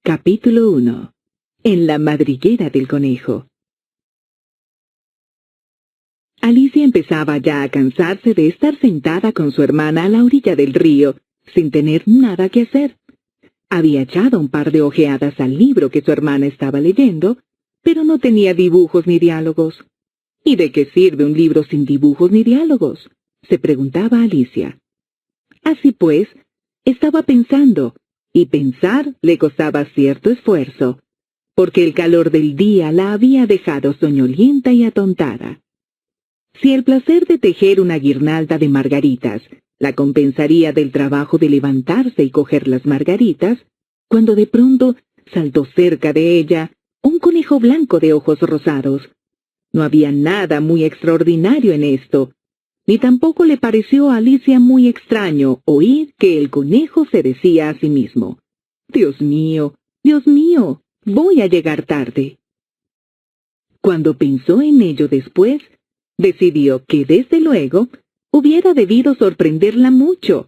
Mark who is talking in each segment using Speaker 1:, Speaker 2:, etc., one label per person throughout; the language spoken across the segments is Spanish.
Speaker 1: Capítulo 1. En la madriguera del conejo. Alicia empezaba ya a cansarse de estar sentada con su hermana a la orilla del río, sin tener nada que hacer. Había echado un par de ojeadas al libro que su hermana estaba leyendo, pero no tenía dibujos ni diálogos. ¿Y de qué sirve un libro sin dibujos ni diálogos?, se preguntaba Alicia. Así pues, estaba pensando, y pensar le costaba cierto esfuerzo, porque el calor del día la había dejado soñolienta y atontada. Si el placer de tejer una guirnalda de margaritas la compensaría del trabajo de levantarse y coger las margaritas, cuando de pronto saltó cerca de ella un conejo blanco de ojos rosados. No había nada muy extraordinario en esto, ni tampoco le pareció a Alicia muy extraño oír que el conejo se decía a sí mismo: Dios mío, voy a llegar tarde. Cuando pensó en ello después, decidió que desde luego hubiera debido sorprenderla mucho,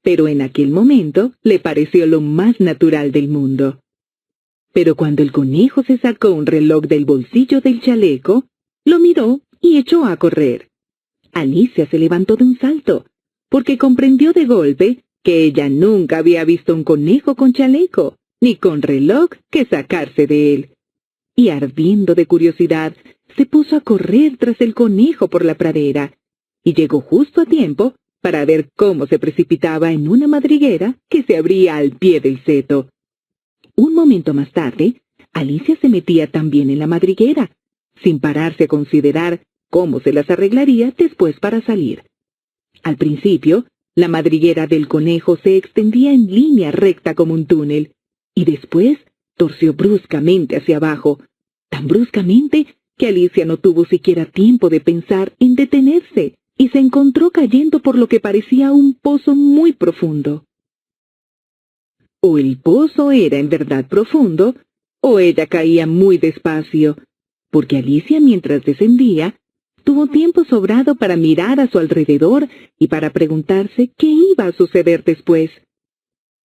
Speaker 1: pero en aquel momento le pareció lo más natural del mundo. Pero cuando el conejo se sacó un reloj del bolsillo del chaleco, lo miró y echó a correr. Alicia se levantó de un salto, porque comprendió de golpe que ella nunca había visto un conejo con chaleco, ni con reloj que sacarse de él. Y ardiendo de curiosidad, se puso a correr tras el conejo por la pradera, y llegó justo a tiempo para ver cómo se precipitaba en una madriguera que se abría al pie del seto. Un momento más tarde, Alicia se metía también en la madriguera, sin pararse a considerar cómo se las arreglaría después para salir. Al principio, la madriguera del conejo se extendía en línea recta como un túnel, y después torció bruscamente hacia abajo, tan bruscamente que Alicia no tuvo siquiera tiempo de pensar en detenerse, y se encontró cayendo por lo que parecía un pozo muy profundo. O el pozo era en verdad profundo, o ella caía muy despacio, porque Alicia, mientras descendía, tuvo tiempo sobrado para mirar a su alrededor y para preguntarse qué iba a suceder después.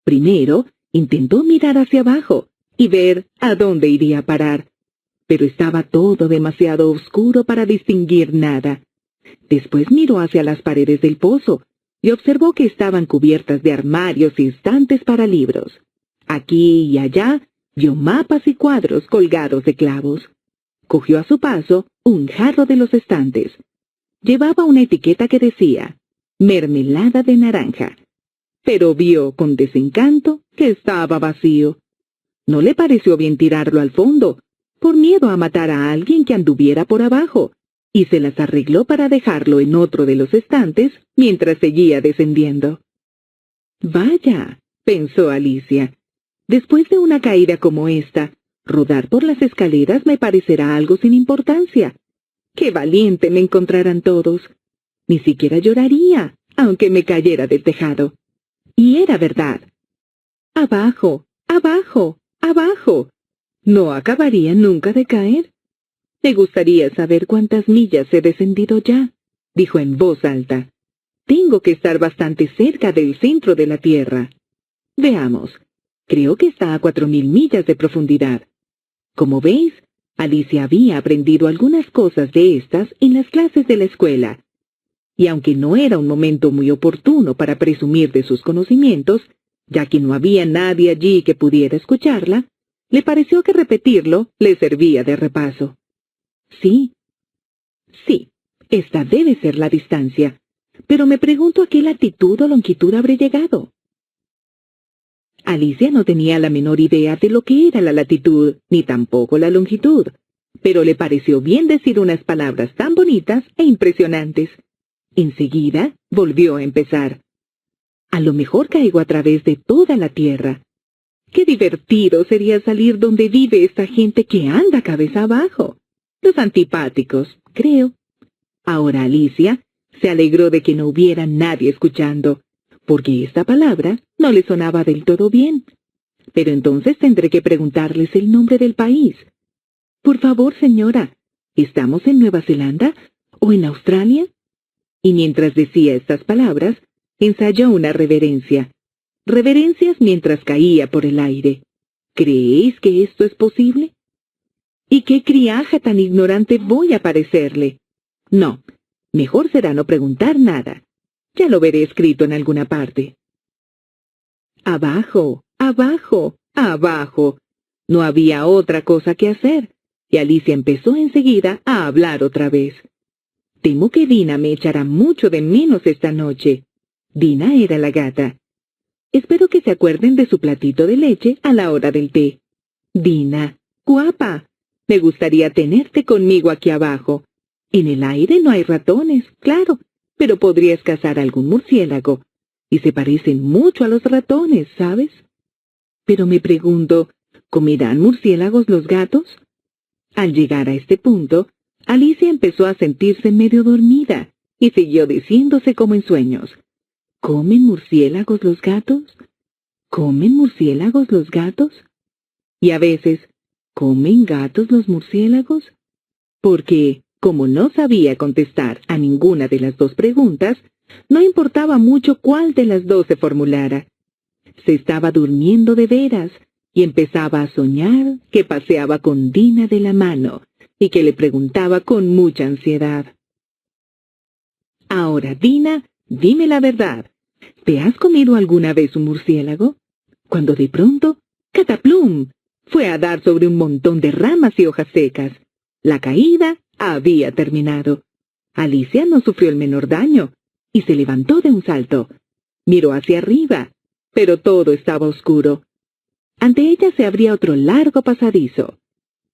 Speaker 1: Primero, intentó mirar hacia abajo y ver a dónde iría a parar, pero estaba todo demasiado oscuro para distinguir nada. Después miró hacia las paredes del pozo y observó que estaban cubiertas de armarios y estantes para libros. Aquí y allá vio mapas y cuadros colgados de clavos. Cogió a su paso un jarro de los estantes. Llevaba una etiqueta que decía mermelada de naranja, pero vio con desencanto que estaba vacío. No le pareció bien tirarlo al fondo, por miedo a matar a alguien que anduviera por abajo, y se las arregló para dejarlo en otro de los estantes mientras seguía descendiendo. Vaya, pensó Alicia, después de una caída como esta, rodar por las escaleras me parecerá algo sin importancia. ¡Qué valiente me encontrarán todos! Ni siquiera lloraría, aunque me cayera del tejado. Y era verdad. Abajo, abajo, abajo. ¿No acabaría nunca de caer? Me gustaría saber cuántas millas he descendido ya, dijo en voz alta. Tengo que estar bastante cerca del centro de la Tierra. Veamos, creo que está a 4000 millas de profundidad. Como veis, Alicia había aprendido algunas cosas de estas en las clases de la escuela, y aunque no era un momento muy oportuno para presumir de sus conocimientos, ya que no había nadie allí que pudiera escucharla, le pareció que repetirlo le servía de repaso. Sí, esta debe ser la distancia, pero me pregunto a qué latitud o longitud habré llegado. Alicia no tenía la menor idea de lo que era la latitud, ni tampoco la longitud, pero le pareció bien decir unas palabras tan bonitas e impresionantes. Enseguida volvió a empezar. A lo mejor caigo a través de toda la tierra. Qué divertido sería salir donde vive esta gente que anda cabeza abajo. Los antipáticos, creo. Ahora Alicia se alegró de que no hubiera nadie escuchando, porque esta palabra no le sonaba del todo bien. Pero entonces tendré que preguntarles el nombre del país. Por favor, señora, ¿estamos en Nueva Zelanda o en Australia? Y mientras decía estas palabras, ensayó una reverencias mientras caía por el aire. ¿Creéis que esto es posible? ¿Y qué criaja tan ignorante voy a parecerle? No, mejor será no preguntar nada. Ya lo veré escrito en alguna parte. Abajo, abajo, abajo. No había otra cosa que hacer, y Alicia empezó enseguida a hablar otra vez. Temo que Dina me echará mucho de menos esta noche. Dina era la gata. Espero que se acuerden de su platito de leche a la hora del té. Dina, guapa, me gustaría tenerte conmigo aquí abajo. En el aire no hay ratones, claro, pero podrías cazar algún murciélago. Y se parecen mucho a los ratones, ¿sabes? Pero me pregunto, ¿comerán murciélagos los gatos? Al llegar a este punto, Alicia empezó a sentirse medio dormida y siguió diciéndose como en sueños. ¿Comen murciélagos los gatos? ¿Comen murciélagos los gatos? Y a veces, ¿comen gatos los murciélagos? Porque, como no sabía contestar a ninguna de las dos preguntas, no importaba mucho cuál de las dos se formulara. Se estaba durmiendo de veras y empezaba a soñar que paseaba con Dina de la mano y que le preguntaba con mucha ansiedad. Ahora, Dina, dime la verdad. ¿Te has comido alguna vez un murciélago? Cuando de pronto, ¡cataplum!, fue a dar sobre un montón de ramas y hojas secas. La caída había terminado. Alicia no sufrió el menor daño y se levantó de un salto. Miró hacia arriba, pero todo estaba oscuro. Ante ella se abría otro largo pasadizo,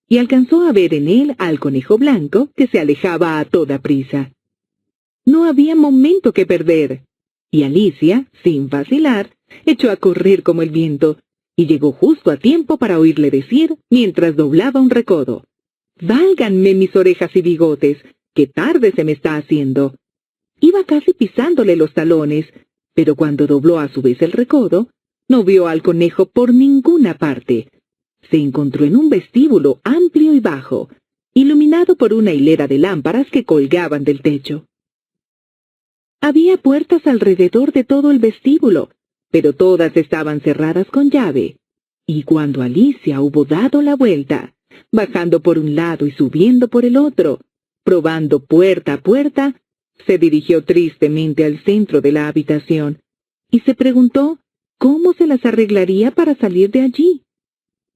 Speaker 1: y alcanzó a ver en él al conejo blanco que se alejaba a toda prisa. No había momento que perder, y Alicia, sin vacilar, echó a correr como el viento, y llegó justo a tiempo para oírle decir, mientras doblaba un recodo: «¡Válganme mis orejas y bigotes! ¡Qué tarde se me está haciendo!». Iba casi pisándole los talones, pero cuando dobló a su vez el recodo, no vio al conejo por ninguna parte. Se encontró en un vestíbulo amplio y bajo, iluminado por una hilera de lámparas que colgaban del techo. Había puertas alrededor de todo el vestíbulo, pero todas estaban cerradas con llave, y cuando Alicia hubo dado la vuelta, bajando por un lado y subiendo por el otro, probando puerta a puerta, se dirigió tristemente al centro de la habitación y se preguntó cómo se las arreglaría para salir de allí.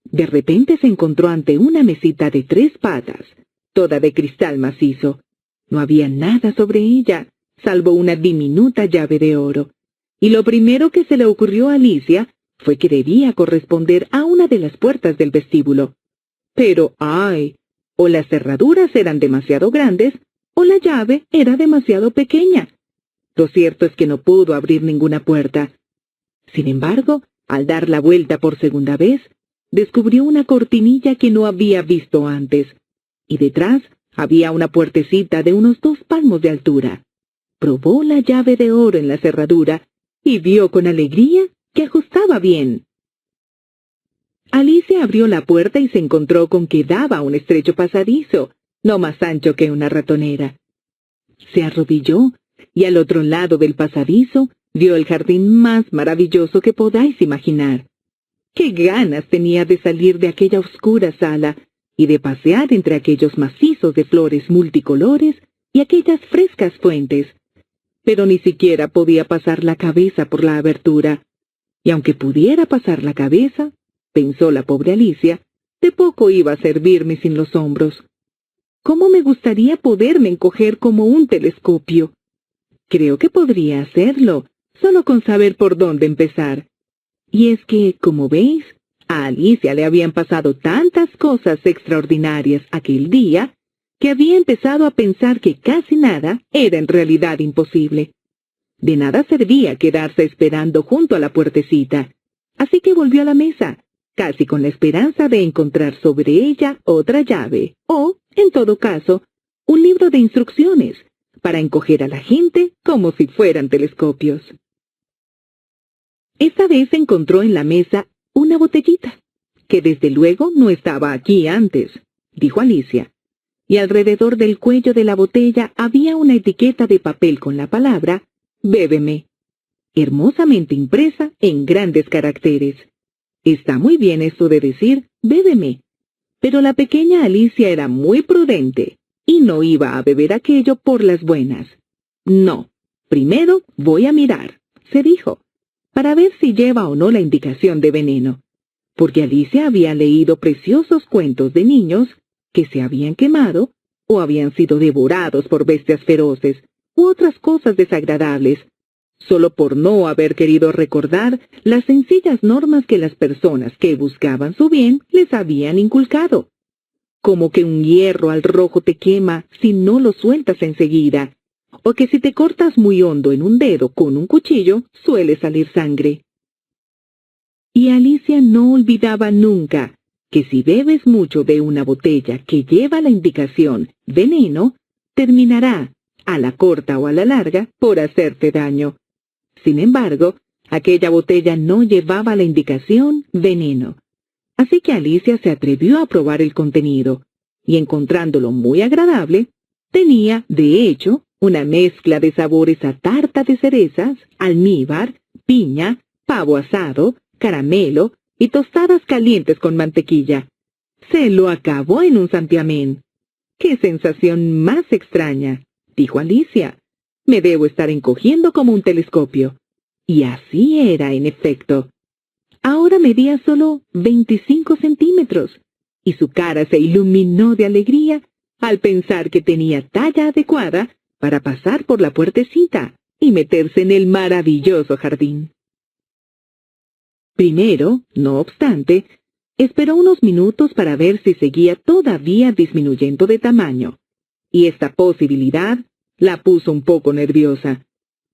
Speaker 1: De repente se encontró ante una mesita de 3 patas, toda de cristal macizo. No había nada sobre ella, salvo una diminuta llave de oro, y lo primero que se le ocurrió a Alicia fue que debía corresponder a una de las puertas del vestíbulo. Pero, ¡ay!, o las cerraduras eran demasiado grandes, o la llave era demasiado pequeña. Lo cierto es que no pudo abrir ninguna puerta. Sin embargo, al dar la vuelta por segunda vez, descubrió una cortinilla que no había visto antes, y detrás había una puertecita de unos 2 palmos de altura. Probó la llave de oro en la cerradura y vio con alegría que ajustaba bien. Alicia abrió la puerta y se encontró con que daba a un estrecho pasadizo, no más ancho que una ratonera. Se arrodilló y al otro lado del pasadizo vio el jardín más maravilloso que podáis imaginar. ¡Qué ganas tenía de salir de aquella oscura sala y de pasear entre aquellos macizos de flores multicolores y aquellas frescas fuentes! Pero ni siquiera podía pasar la cabeza por la abertura. Y aunque pudiera pasar la cabeza, pensó la pobre Alicia, de poco iba a servirme sin los hombros. ¿Cómo me gustaría poderme encoger como un telescopio? Creo que podría hacerlo, solo con saber por dónde empezar. Y es que, como veis, a Alicia le habían pasado tantas cosas extraordinarias aquel día, que había empezado a pensar que casi nada era en realidad imposible. De nada servía quedarse esperando junto a la puertecita, así que volvió a la mesa, casi con la esperanza de encontrar sobre ella otra llave, o, en todo caso, un libro de instrucciones, para encoger a la gente como si fueran telescopios. Esta vez encontró en la mesa una botellita, que desde luego no estaba aquí antes, dijo Alicia, y alrededor del cuello de la botella había una etiqueta de papel con la palabra «Bébeme», hermosamente impresa en grandes caracteres. Está muy bien esto de decir, bébeme. Pero la pequeña Alicia era muy prudente y no iba a beber aquello por las buenas. No, primero voy a mirar, se dijo, para ver si lleva o no la indicación de veneno, porque Alicia había leído preciosos cuentos de niños que se habían quemado o habían sido devorados por bestias feroces u otras cosas desagradables, solo por no haber querido recordar las sencillas normas que las personas que buscaban su bien les habían inculcado, como que un hierro al rojo te quema si no lo sueltas enseguida, o que si te cortas muy hondo en un dedo con un cuchillo suele salir sangre. Y Alicia no olvidaba nunca que si bebes mucho de una botella que lleva la indicación veneno, terminará, a la corta o a la larga, por hacerte daño. Sin embargo, aquella botella no llevaba la indicación veneno. Así que Alicia se atrevió a probar el contenido, y encontrándolo muy agradable, tenía, de hecho, una mezcla de sabores a tarta de cerezas, almíbar, piña, pavo asado, caramelo y tostadas calientes con mantequilla. Se lo acabó en un santiamén. ¡Qué sensación más extraña!, dijo Alicia. Me debo estar encogiendo como un telescopio. Y así era, en efecto. Ahora medía solo 25 centímetros, y su cara se iluminó de alegría al pensar que tenía talla adecuada para pasar por la puertecita y meterse en el maravilloso jardín. Primero, no obstante, esperó unos minutos para ver si seguía todavía disminuyendo de tamaño, y esta posibilidad la puso un poco nerviosa.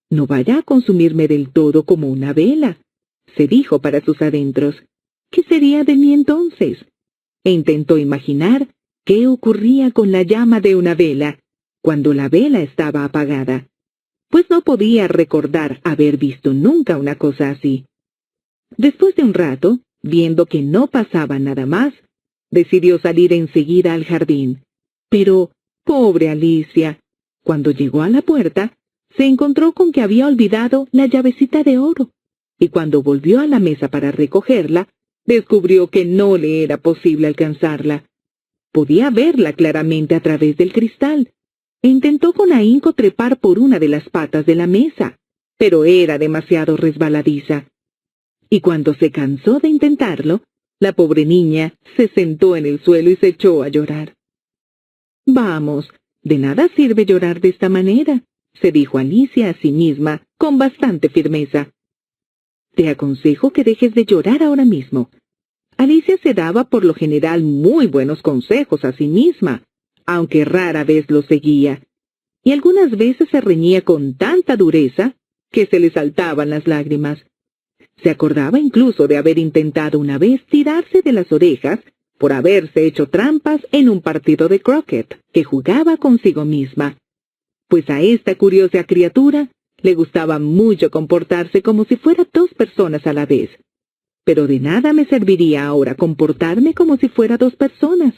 Speaker 1: No vaya a consumirme del todo como una vela, se dijo para sus adentros. ¿Qué sería de mí entonces? E intentó imaginar qué ocurría con la llama de una vela cuando la vela estaba apagada, pues no podía recordar haber visto nunca una cosa así. Después de un rato, viendo que no pasaba nada más, decidió salir enseguida al jardín. Pero, pobre Alicia, cuando llegó a la puerta, se encontró con que había olvidado la llavecita de oro, y cuando volvió a la mesa para recogerla, descubrió que no le era posible alcanzarla. Podía verla claramente a través del cristal, e intentó con ahínco trepar por una de las patas de la mesa, pero era demasiado resbaladiza. Y cuando se cansó de intentarlo, la pobre niña se sentó en el suelo y se echó a llorar. «Vamos, de nada sirve llorar de esta manera», se dijo Alicia a sí misma con bastante firmeza. «Te aconsejo que dejes de llorar ahora mismo». Alicia se daba por lo general muy buenos consejos a sí misma, aunque rara vez los seguía, y algunas veces se reñía con tanta dureza que se le saltaban las lágrimas. Se acordaba incluso de haber intentado una vez tirarse de las orejas por haberse hecho trampas en un partido de croquet que jugaba consigo misma, pues a esta curiosa criatura le gustaba mucho comportarse como si fuera dos personas a la vez. Pero de nada me serviría ahora comportarme como si fuera dos personas,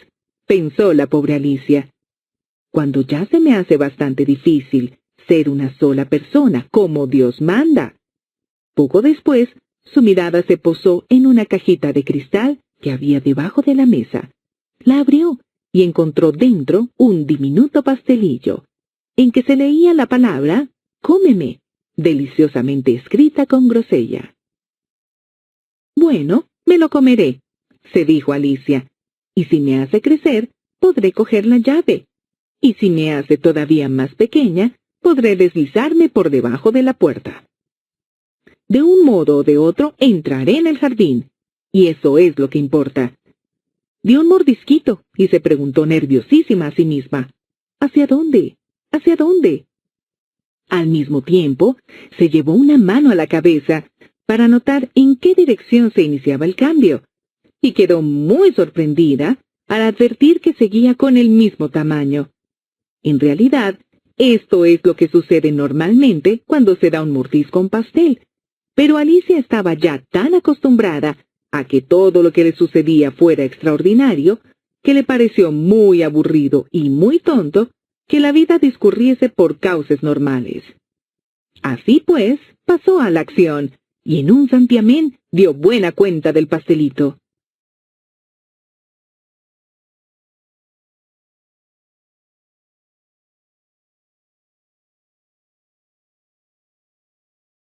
Speaker 1: pensó la pobre Alicia. Cuando ya se me hace bastante difícil ser una sola persona, como Dios manda. Poco después, su mirada se posó en una cajita de cristal que había debajo de la mesa. La abrió y encontró dentro un diminuto pastelillo, en que se leía la palabra «cómeme», deliciosamente escrita con grosella. «Bueno, me lo comeré», se dijo Alicia, «y si me hace crecer, podré coger la llave, y si me hace todavía más pequeña, podré deslizarme por debajo de la puerta. De un modo o de otro entraré en el jardín, y eso es lo que importa». Dio un mordisquito y se preguntó nerviosísima a sí misma, ¿hacia dónde? ¿Hacia dónde? Al mismo tiempo, se llevó una mano a la cabeza para notar en qué dirección se iniciaba el cambio, y quedó muy sorprendida al advertir que seguía con el mismo tamaño. En realidad, esto es lo que sucede normalmente cuando se da un mordisco a un pastel, pero Alicia estaba ya tan acostumbrada a que todo lo que le sucedía fuera extraordinario, que le pareció muy aburrido y muy tonto que la vida discurriese por cauces normales. Así pues, pasó a la acción, y en un santiamén dio buena cuenta del pastelito.